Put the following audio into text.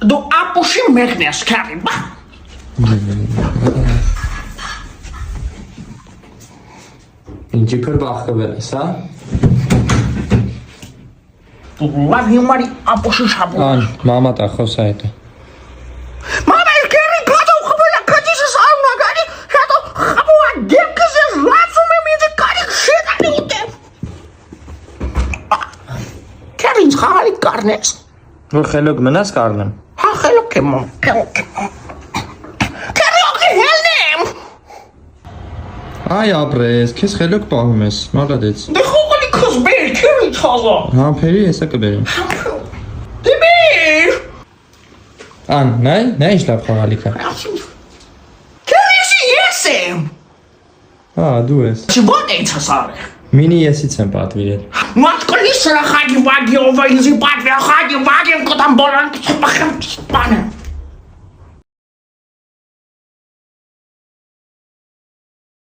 Դու ապուշի մեղն ես քարի, բա։ Ինչի փր բախվել ես, հա։ Դու լավ հիմարի ապուշի շաբու։ Ան, մամա տա խոսա հետո։ Մամա ես քարի կատո խմելա կատիշս արնագանի, հետո խմուա դեպքս ես լացում եմ ինձ կարի շետանի ուտեմ։ Քար ինձ խաղալի կարնես։ Որ խելոք մնաս կառնեմ։ Հա խելոք եմ, խելոք եմ։ Քարիոքի հելնեմ։ Այ ապրես, քեզ խելոք պահում ես, մալադեց։ Դե խողալի քս բեր, քերի չազա։ Համբերի հեսա կբերեմ։ Դե բեր։ Ան, նայ ինչ լավ խաղալիք է։ Քերիսի ես եմ։ Հա, դու ես։ Չբոտ էինց հասարը։ Մինի եսից եմ պատվիրել։ Մատկլի սրա խագի վագի ով ինձի պատվի խագի վագի կտամ բոլան չպախեմ չպանը։